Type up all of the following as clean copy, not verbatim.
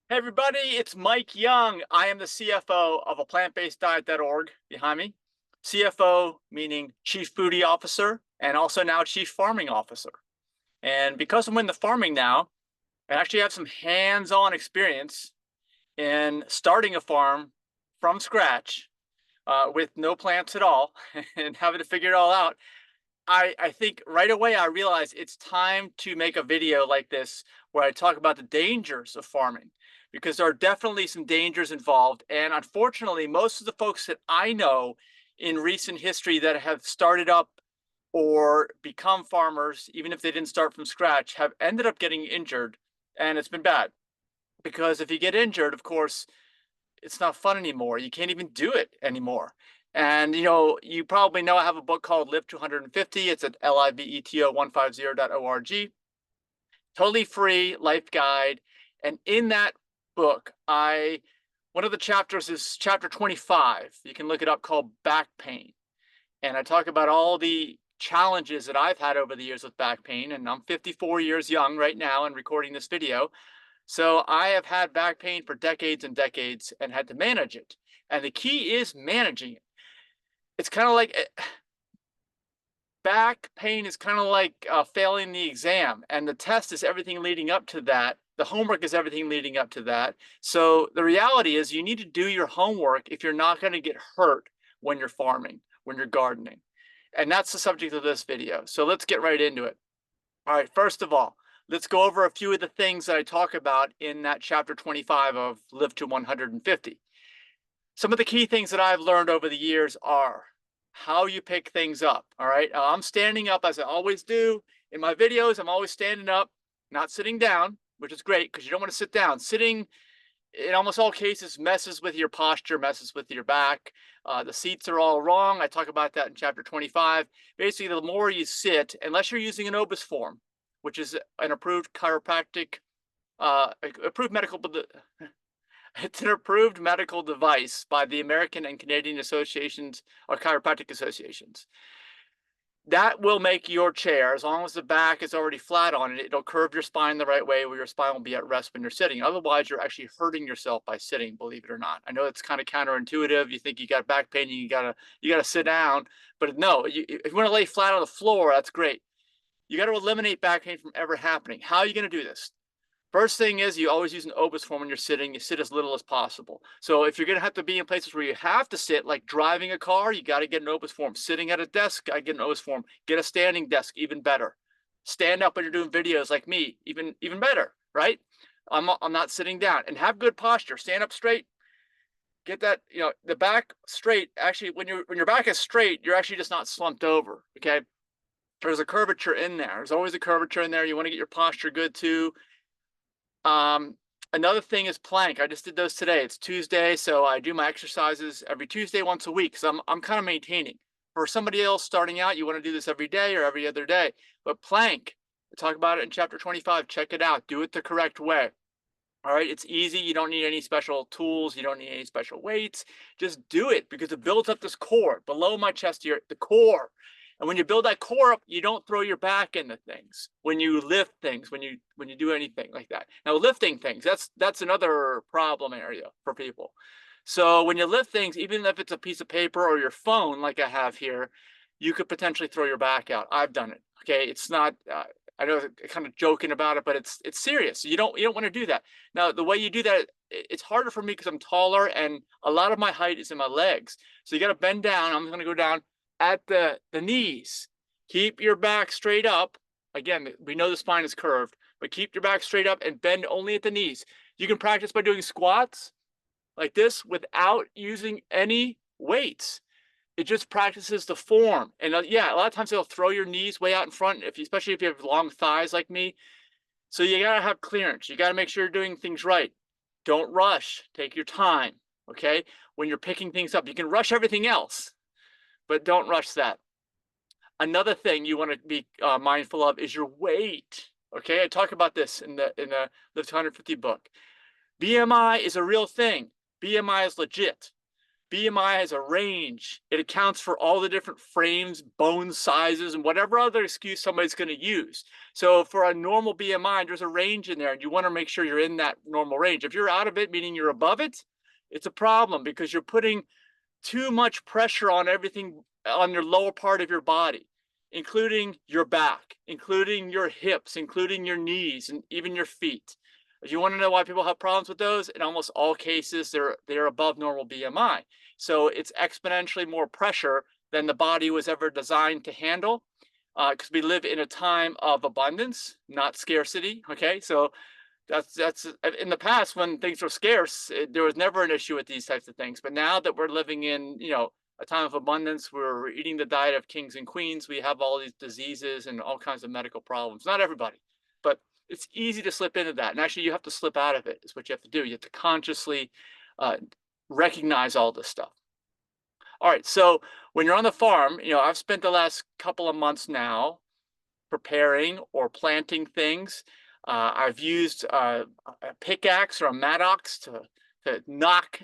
Hey everybody, it's Mike Young. I am the CFO of aPlantBasedDiet.org behind me. CFO meaning Chief Foodie Officer and also now Chief Farming Officer. And because I'm in the farming now, I actually have some hands-on experience in starting a farm from scratch with no plants at all and having to figure it all out. I think right away I realized it's time to make a video like this where I talk about the dangers of farming because there are definitely some dangers involved. And unfortunately, most of the folks that I know in recent history that have started up or become farmers, even if they didn't start from scratch, have ended up getting injured. And it's been bad because if you get injured, of course, it's not fun anymore. You can't even do it anymore. And you probably know I have a book called Live to 150. It's at liveto150.org. Totally free life guide. And in that book, one of the chapters is chapter 25. You can look it up, called Back Pain. And I talk about all the challenges that I've had over the years with back pain. And I'm 54 years young right now and recording this video. So I have had back pain for decades and decades and had to manage it. And the key is managing it. It's kind of like back pain is kind of like failing the exam, and the test is everything leading up to that. The homework is everything leading up to that. So the reality is you need to do your homework if you're not going to get hurt when you're farming, when you're gardening. And that's the subject of this video. So let's get right into it. All right, first of all, let's go over a few of the things that I talk about in that chapter 25 of Live to 150. Some of the key things that I've learned over the years are how you pick things up. All right, I'm standing up as I always do in my videos. I'm always standing up, not sitting down, which is great because you don't want to sit down. Sitting in almost all cases messes with your posture, messes with your back. The seats are all wrong. I talk about that in chapter 25. Basically, the more you sit, unless you're using an obus form, which is an approved chiropractic, approved medical, it's an approved medical device by the American and Canadian associations or chiropractic associations. That will make your chair, as long as the back is already flat on it, it'll curve your spine the right way where your spine will be at rest when you're sitting. Otherwise, you're actually hurting yourself by sitting, believe it or not. I know it's kind of counterintuitive. You think you got back pain, you gotta sit down, but no, if you want to lay flat on the floor, that's great. You got to eliminate back pain from ever happening. How are you going to do this? First thing is you always use an obus form when you're sitting. You sit as little as possible. So if you're going to have to be in places where you have to sit, like driving a car, you got to get an obus form. Sitting at a desk, I get an obus form. Get a standing desk, even better. Stand up when you're doing videos like me, even better, right? I'm not sitting down, and have good posture. Stand up straight. Get that, the back straight. Actually, when your back is straight, you're actually just not slumped over. Okay, there's a curvature in there. There's always a curvature in there. You want to get your posture good too. Another thing is plank. I just did those today. It's Tuesday, so I do my exercises every Tuesday once a week. So I'm kind of maintaining. For somebody else starting out, you want to do this every day or every other day. But plank, I talk about it in chapter 25. Check it out. Do it the correct way. All right, it's easy. You don't need any special tools. You don't need any special weights. Just do it because it builds up this core below my chest here, the core. And when you build that core up, you don't throw your back into things. When you lift things, when you do anything like that. Now, lifting things, that's another problem area for people. So when you lift things, even if it's a piece of paper or your phone, like I have here, you could potentially throw your back out. I've done it. Okay, it's not. I know I'm kind of joking about it, but it's serious. You don't want to do that. Now, the way you do that, it's harder for me because I'm taller and a lot of my height is in my legs. So you got to bend down. I'm going to go down at the knees. Keep your back straight up. Again, we know the spine is curved, but keep your back straight up and bend only at the knees. You can practice by doing squats like this without using any weights. It just practices the form. And yeah, a lot of times they'll throw your knees way out in front, especially if you have long thighs like me. So you got to have clearance. You got to make sure you're doing things right. Don't rush. Take your time. Okay. When you're picking things up, you can rush everything else, but don't rush that. Another thing you want to be mindful of is your weight. Okay. I talk about this in the Live to 150 book. BMI is a real thing. BMI is legit. BMI has a range. It accounts for all the different frames, bone sizes, and whatever other excuse somebody's going to use. So for a normal BMI, there's a range in there, and you want to make sure you're in that normal range. If you're out of it, meaning you're above it, it's a problem because you're putting too much pressure on everything on your lower part of your body, including your back, including your hips, including your knees, and even your feet. If you want to know why people have problems with those, in almost all cases, they're above normal BMI. So it's exponentially more pressure than the body was ever designed to handle. Because we live in a time of abundance, not scarcity. Okay, so that's in the past when things were scarce, there was never an issue with these types of things. But now that we're living in, a time of abundance, we're eating the diet of kings and queens. We have all these diseases and all kinds of medical problems. Not everybody, but it's easy to slip into that. And actually, you have to slip out of it. Is what you have to do. You have to consciously recognize all this stuff. All right. So when you're on the farm, I've spent the last couple of months now preparing or planting things. I've used a pickaxe or a mattox to knock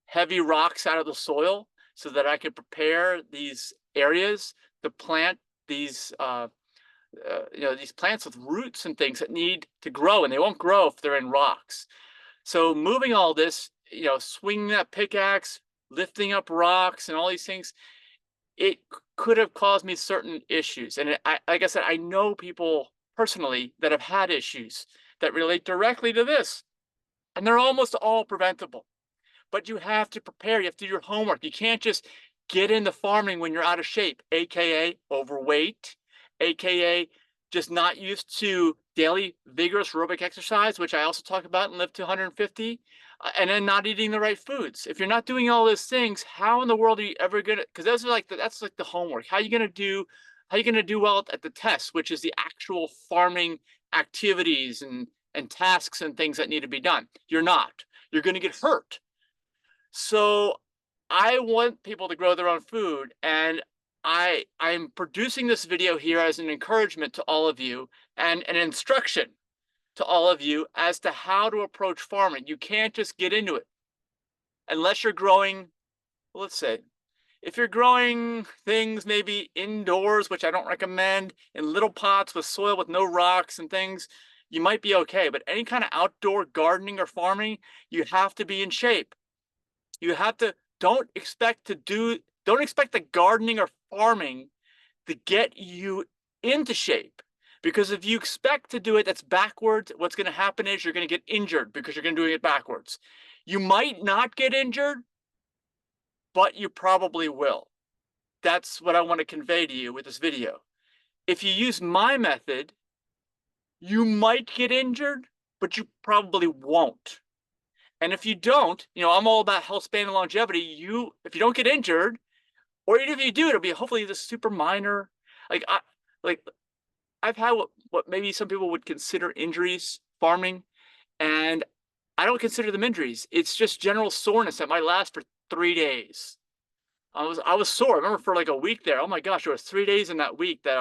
heavy rocks out of the soil so that I can prepare these areas to plant these these plants with roots and things that need to grow, and they won't grow if they're in rocks. So moving all this, swinging that pickaxe, lifting up rocks and all these things, it could have caused me certain issues. And like I said, I know people personally that have had issues that relate directly to this, and they're almost all preventable. But you have to prepare. You have to do your homework. You can't just get into farming when you're out of shape, aka overweight, aka just not used to daily vigorous aerobic exercise, which I also talk about and Live to 150, and then not eating the right foods. If you're not doing all those things, how in the world are you ever gonna? Because that's like the homework. How are you gonna do? How are you gonna do well at the test, which is the actual farming activities and tasks and things that need to be done? You're not. You're gonna get hurt. So I want people to grow their own food, and I'm producing this video here as an encouragement to all of you and an instruction to all of you as to how to approach farming. You can't just get into it unless you're growing, let's say, if you're growing things maybe indoors, which I don't recommend, in little pots with soil with no rocks and things, you might be okay. But any kind of outdoor gardening or farming, you have to be in shape. You have to, don't expect the gardening or farming to get you into shape. Because if you expect to do it, that's backwards. What's going to happen is you're going to get injured because you're going to be doing it backwards. You might not get injured, but you probably will. That's what I want to convey to you with this video. If you use my method, you might get injured, but you probably won't. And if you don't, I'm all about health span and longevity. If you don't get injured, or even if you do, it'll be hopefully this super minor. I've had what maybe some people would consider injuries farming, and I don't consider them injuries. It's just general soreness that might last for 3 days. I was sore. I remember for like a week there. Oh my gosh, there was 3 days in that week that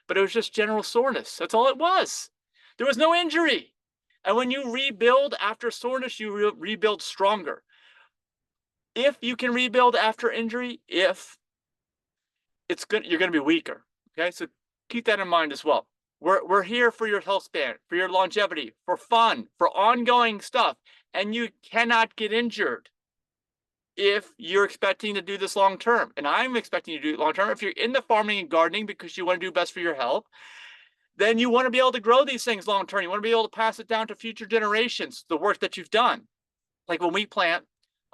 but it was just general soreness. That's all it was. There was no injury. And when you rebuild after soreness, you rebuild stronger. If you can rebuild after injury, you're going to be weaker. Okay, so keep that in mind as well. We're here for your health span, for your longevity, for fun, for ongoing stuff, and you cannot get injured if you're expecting to do this long term. And I'm expecting you to do it long term. If you're in the farming and gardening because you want to do best for your health, then you want to be able to grow these things long term. You want to be able to pass it down to future generations, the work that you've done. Like when we plant,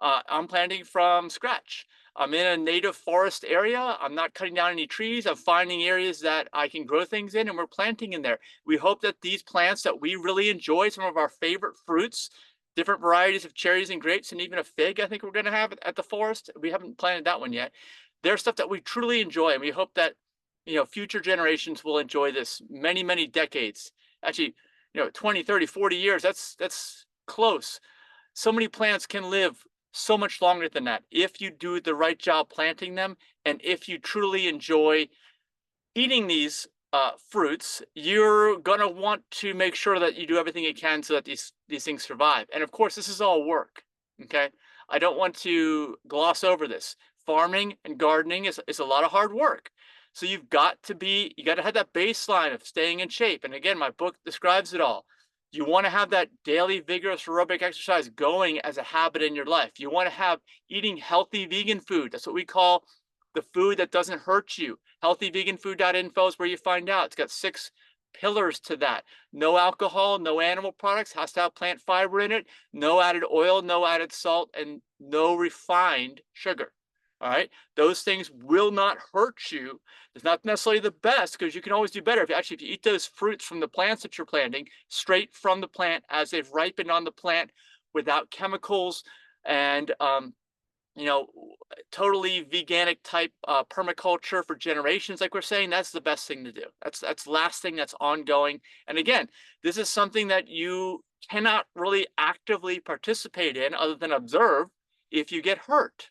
I'm planting from scratch. I'm in a native forest area. I'm not cutting down any trees. I'm finding areas that I can grow things in, and we're planting in there. We hope that these plants that we really enjoy, some of our favorite fruits, different varieties of cherries and grapes, and even a fig, I think we're going to have at the forest. We haven't planted that one yet. They're stuff that we truly enjoy, and we hope that future generations will enjoy this many, many decades. Actually, 20, 30, 40 years, that's close. So many plants can live so much longer than that if you do the right job planting them, and if you truly enjoy eating these fruits. You're gonna want to make sure that you do everything you can so that these things survive. And of course, this is all work. Okay, I don't want to gloss over this. Farming and gardening is a lot of hard work. So you got to have that baseline of staying in shape. And again, my book describes it all. You want to have that daily vigorous aerobic exercise going as a habit in your life. You want to have eating healthy vegan food. That's what we call the food that doesn't hurt you. Healthyveganfood.info is where you find out. It's got 6 pillars to that. No alcohol, no animal products, has to have plant fiber in it, no added oil, no added salt, and no refined sugar. All right. Those things will not hurt you. It's not necessarily the best because you can always do better. If you eat those fruits from the plants that you're planting straight from the plant as they've ripened on the plant without chemicals and you know, totally veganic type permaculture for generations, like we're saying, that's the best thing to do. That's the last thing that's ongoing. And again, this is something that you cannot really actively participate in other than observe if you get hurt.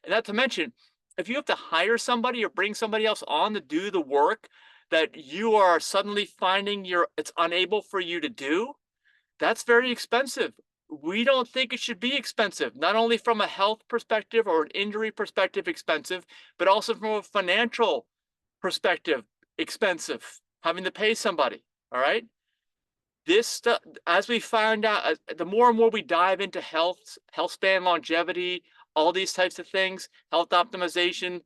And not to mention, if you have to hire somebody or bring somebody else on to do the work that you are suddenly finding it's unable for you to do, that's very expensive. We don't think it should be expensive, not only from a health perspective or an injury perspective expensive, but also from a financial perspective expensive, having to pay somebody, all right? This stuff, as we find out, the more and more we dive into health span, longevity, all these types of things, health optimization,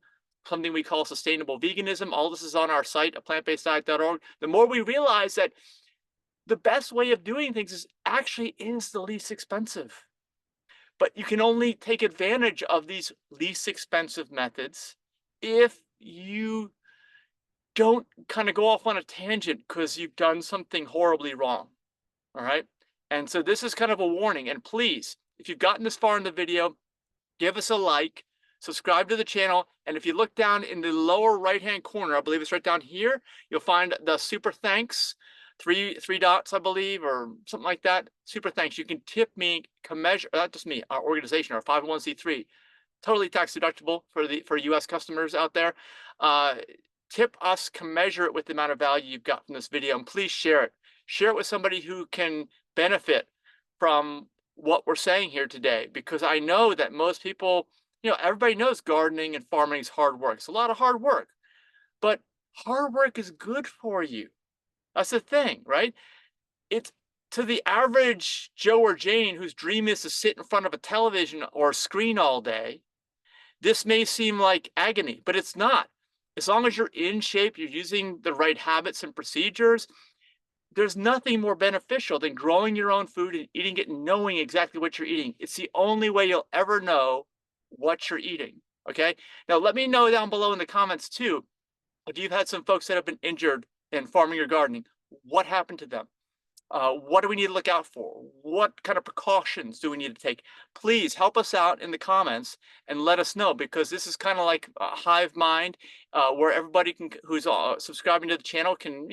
something we call sustainable veganism, all this is on our site, aPlantBasedDiet.org. The more we realize that the best way of doing things is the least expensive. But you can only take advantage of these least expensive methods if you don't kind of go off on a tangent because you've done something horribly wrong. All right. And so this is kind of a warning. And please, if you've gotten this far in the video, give us a like, subscribe to the channel. And if you look down in the lower right-hand corner, I believe it's right down here, you'll find the super thanks, three dots, I believe, or something like that. Super thanks. You can tip me, measure, not just me, our organization, our 501c3, totally tax deductible for US customers out there. Tip us, commensurate with the amount of value you've got from this video, and please share it. Share it with somebody who can benefit from what we're saying here today, because I know that most people, everybody knows gardening and farming is hard work. It's a lot of hard work, but hard work is good for you. That's the thing, right? It's to the average Joe or Jane whose dream is to sit in front of a television or a screen all day. This may seem like agony, but it's not. As long as you're in shape, you're using the right habits and procedures, there's nothing more beneficial than growing your own food and eating it and knowing exactly what you're eating. It's the only way you'll ever know what you're eating. Okay. Now, let me know down below in the comments too, if you've had some folks that have been injured in farming or gardening, what happened to them? What do we need to look out for? What kind of precautions do we need to take? Please help us out in the comments and let us know, because this is kind of like a hive mind where everybody who's subscribing to the channel can,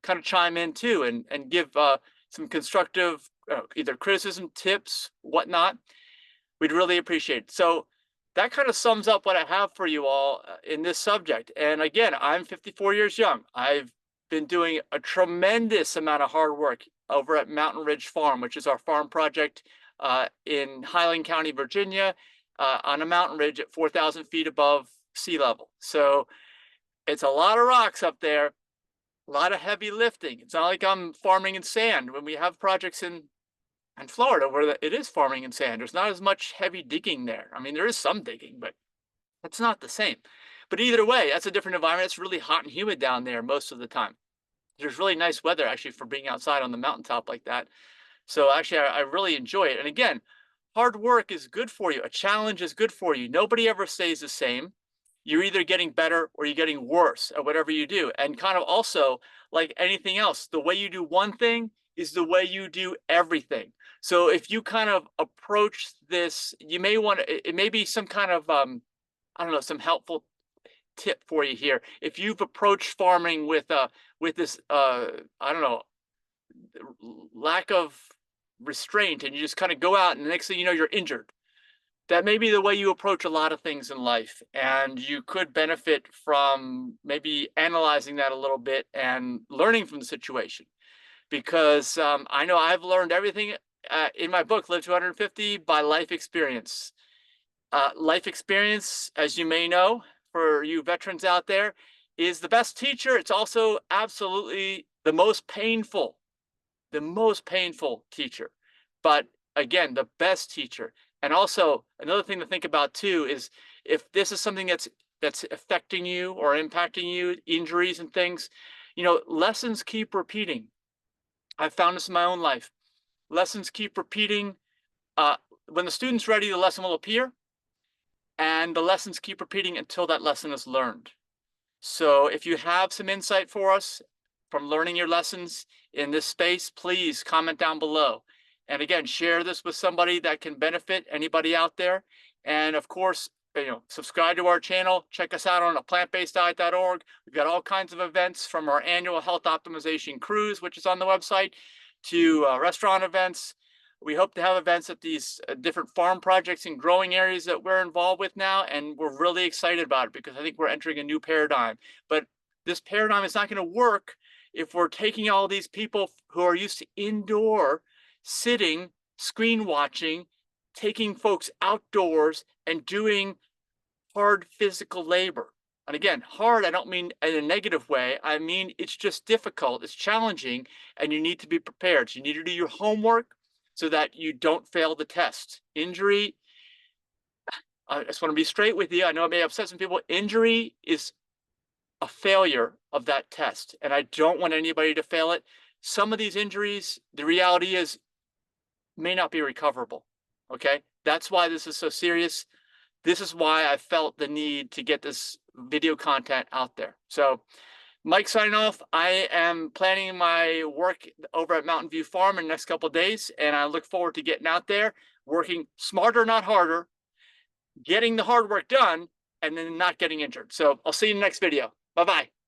kind of chime in too and give some constructive either criticism, tips, whatnot. We'd really appreciate it. So that kind of sums up what I have for you all in this subject. And again, I'm 54 years young. I've been doing a tremendous amount of hard work over at Mountain Ridge Farm, which is our farm project in Highland County, Virginia, on a mountain ridge at 4,000 feet above sea level. So it's a lot of rocks up there, a lot of heavy lifting. It's not like I'm farming in sand. When we have projects in Florida where it is farming in sand, there's not as much heavy digging there. I mean, there is some digging, but it's not the same. But either way, that's a different environment. It's really hot and humid down there most of the time. There's really nice weather actually for being outside on the mountaintop like that. So actually, I really enjoy it. And again, hard work is good for you. A challenge is good for you. Nobody ever stays the same. You're either getting better or you're getting worse at whatever you do. And kind of also, like anything else, the way you do one thing is the way you do everything. So if you kind of approach this, you may want to, it may be some kind of, I don't know, some helpful tip for you here. If you've approached farming with this, I don't know, lack of restraint, and you just kind of go out and the next thing you know, you're injured. That may be the way you approach a lot of things in life, and you could benefit from maybe analyzing that a little bit and learning from the situation. Because I know I've learned everything in my book, Live to 150 by Life Experience. Life experience, as you may know, for you veterans out there, is the best teacher. It's also absolutely the most painful teacher. But again, the best teacher. And also another thing to think about too is if this is something that's affecting you or impacting you, injuries and things, lessons keep repeating. I've found this in my own life. Lessons keep repeating. Uh, when the student's ready, the lesson will appear, and the lessons keep repeating until that lesson is learned. So if you have some insight for us from learning your lessons in this space, please comment down below. And again, share this with somebody that can benefit, anybody out there. And of course, subscribe to our channel. Check us out on aPlantBasedDiet.org. We've got all kinds of events, from our annual health optimization cruise, which is on the website, to restaurant events. We hope to have events at these different farm projects and growing areas that we're involved with now, and we're really excited about it because I think we're entering a new paradigm. But this paradigm is not going to work if we're taking all these people who are used to indoor sitting, screen watching, taking folks outdoors and doing hard physical labor. And again, hard, I don't mean in a negative way. I mean, it's just difficult, it's challenging, and you need to be prepared. So you need to do your homework so that you don't fail the test. Injury, I just want to be straight with you. I know it may upset some people. Injury is a failure of that test, and I don't want anybody to fail it. Some of these injuries, the reality is, may not be recoverable. Okay, that's why this is so serious. This is why I felt the need to get this video content out there. So Mike signing off. I am planning my work over at Mountain View Farm in the next couple of days, and I look forward to getting out there, working smarter, not harder, getting the hard work done, and then not getting injured. So I'll see you in the next video. Bye-bye.